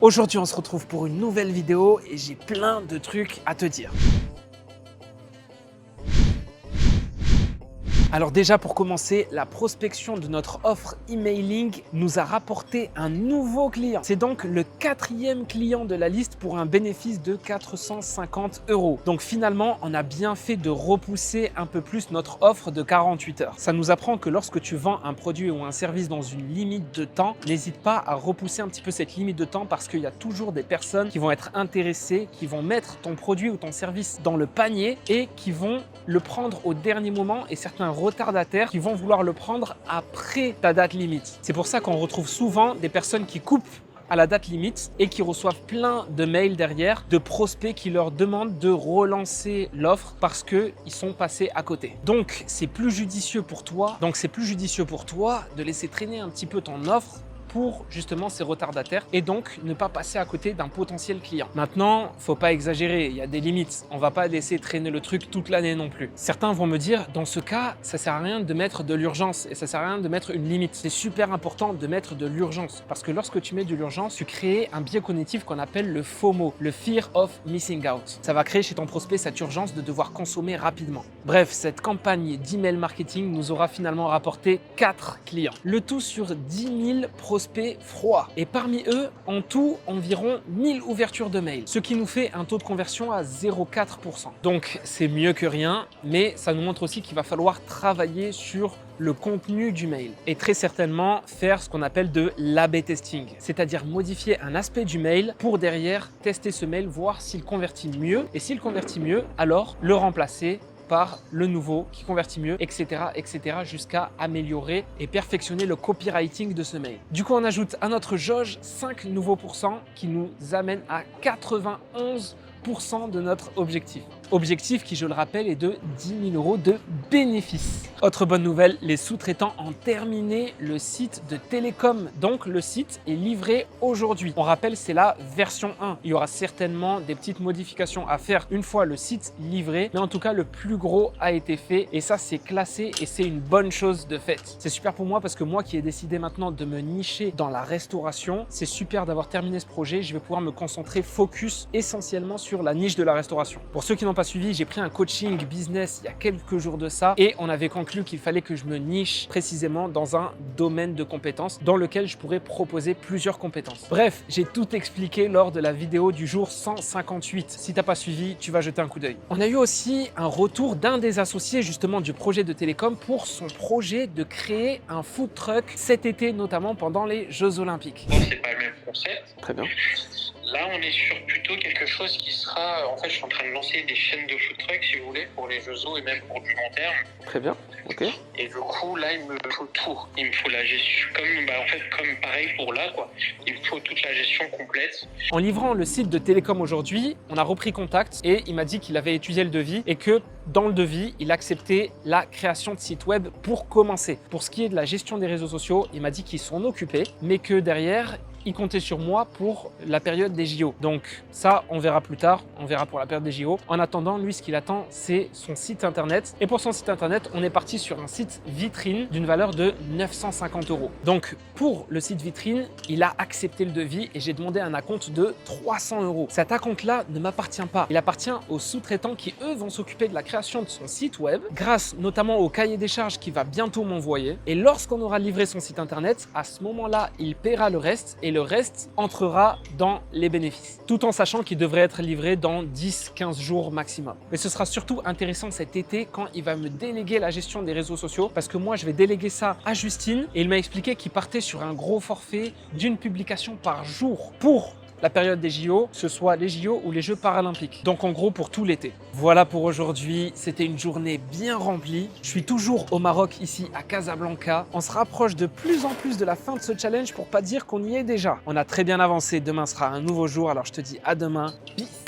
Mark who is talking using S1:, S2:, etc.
S1: Aujourd'hui, on se retrouve pour une nouvelle vidéo et j'ai plein de trucs à te dire. Alors déjà pour commencer, la prospection de notre offre emailing nous a rapporté un nouveau client. C'est donc le 4e client de la liste pour un bénéfice de 450 €. Donc finalement, on a bien fait de repousser un peu plus notre offre de 48 heures. Ça nous apprend que lorsque tu vends un produit ou un service dans une limite de temps, n'hésite pas à repousser un petit peu cette limite de temps parce qu'il y a toujours des personnes qui vont être intéressées, qui vont mettre ton produit ou ton service dans le panier et qui vont le prendre au dernier moment et certains retardataires qui vont vouloir le prendre après ta date limite. C'est pour ça qu'on retrouve souvent des personnes qui coupent à la date limite et qui reçoivent plein de mails derrière de prospects qui leur demandent de relancer l'offre parce qu'ils sont passés à côté. Donc c'est plus judicieux pour toi de laisser traîner un petit peu ton offre pour justement ces retardataires et donc ne pas passer à côté d'un potentiel client. Maintenant, faut pas exagérer, il y a des limites. On va pas laisser traîner le truc toute l'année non plus. Certains vont me dire, dans ce cas, ça sert à rien de mettre de l'urgence et ça sert à rien de mettre une limite. C'est super important de mettre de l'urgence parce que lorsque tu mets de l'urgence, tu crées un biais cognitif qu'on appelle le FOMO, le Fear of Missing Out. Ça va créer chez ton prospect cette urgence de devoir consommer rapidement. Bref, cette campagne d'email marketing nous aura finalement rapporté 4 clients. Le tout sur 10 000 prospects froids. Et parmi eux, en tout, environ 1000 ouvertures de mail, ce qui nous fait un taux de conversion à 0,4%. Donc, c'est mieux que rien, mais ça nous montre aussi qu'il va falloir travailler sur le contenu du mail et très certainement faire ce qu'on appelle de l'A/B testing, c'est-à-dire modifier un aspect du mail pour derrière tester ce mail, voir s'il convertit mieux et s'il convertit mieux, alors le remplacer par le nouveau qui convertit mieux, etc., jusqu'à améliorer et perfectionner le copywriting de ce mail. Du coup, on ajoute à notre jauge 5 nouveaux pourcents qui nous amènent à 91% de notre objectif. Objectif qui, je le rappelle, est de 10 000 € de bénéfices. Autre bonne nouvelle, les sous-traitants ont terminé le site de Télécom. Donc, le site est livré aujourd'hui. On rappelle, c'est la version 1. Il y aura certainement des petites modifications à faire une fois le site livré. Mais en tout cas, le plus gros a été fait. Et ça, c'est classé et c'est une bonne chose de fait. C'est super pour moi parce que moi qui ai décidé maintenant de me nicher dans la restauration, c'est super d'avoir terminé ce projet. Je vais pouvoir me concentrer focus essentiellement sur la niche de la restauration. Pour ceux qui n'ont pas suivi, j'ai pris un coaching business il y a quelques jours de ça et on avait conclu qu'il fallait que je me niche précisément dans un domaine de compétences dans lequel je pourrais proposer plusieurs compétences. Bref, j'ai tout expliqué lors de la vidéo du jour 158. Si t'as pas suivi, tu vas jeter un coup d'œil. On a eu aussi un retour d'un des associés justement du projet de Télécom pour son projet de créer un food truck cet été, notamment pendant les Jeux Olympiques.
S2: Bon, c'est pas le même concept.
S1: Très bien.
S2: Là, on est sur plutôt quelque chose qui sera... En fait, je suis en train de lancer des chaînes de food truck, si vous voulez, pour les Jeux et même pour du long terme.
S1: Très bien, ok.
S2: Et du coup, là, il me faut tout. Il me faut la gestion, comme pareil pour là, quoi. Il me faut toute la gestion complète.
S1: En livrant le site de Télécom aujourd'hui, on a repris contact et il m'a dit qu'il avait étudié le devis et que dans le devis, il acceptait la création de site web pour commencer. Pour ce qui est de la gestion des réseaux sociaux, il m'a dit qu'ils s'en occupaient, mais que derrière, il comptait sur moi pour la période des JO. Donc ça, on verra plus tard, on verra pour la période des JO. En attendant, lui, ce qu'il attend, c'est son site internet. Et pour son site internet, on est parti sur un site vitrine d'une valeur de 950 €. Donc pour le site vitrine, il a accepté le devis et j'ai demandé un acompte de 300 €. Cet acompte-là ne m'appartient pas. Il appartient aux sous-traitants qui, eux, vont s'occuper de la création de son site web, grâce notamment au cahier des charges qu'il va bientôt m'envoyer. Et lorsqu'on aura livré son site internet, à ce moment-là, il paiera le reste et le reste entrera dans les bénéfices, tout en sachant qu'il devrait être livré dans 10-15 jours maximum. Mais ce sera surtout intéressant cet été quand il va me déléguer la gestion des réseaux sociaux parce que moi, je vais déléguer ça à Justine et il m'a expliqué qu'il partait sur un gros forfait d'une publication par jour pour la période des JO, que ce soit les JO ou les Jeux paralympiques. Donc en gros pour tout l'été. Voilà pour aujourd'hui, c'était une journée bien remplie. Je suis toujours au Maroc ici à Casablanca. On se rapproche de plus en plus de la fin de ce challenge pour pas dire qu'on y est déjà. On a très bien avancé, demain sera un nouveau jour, alors je te dis à demain. Peace.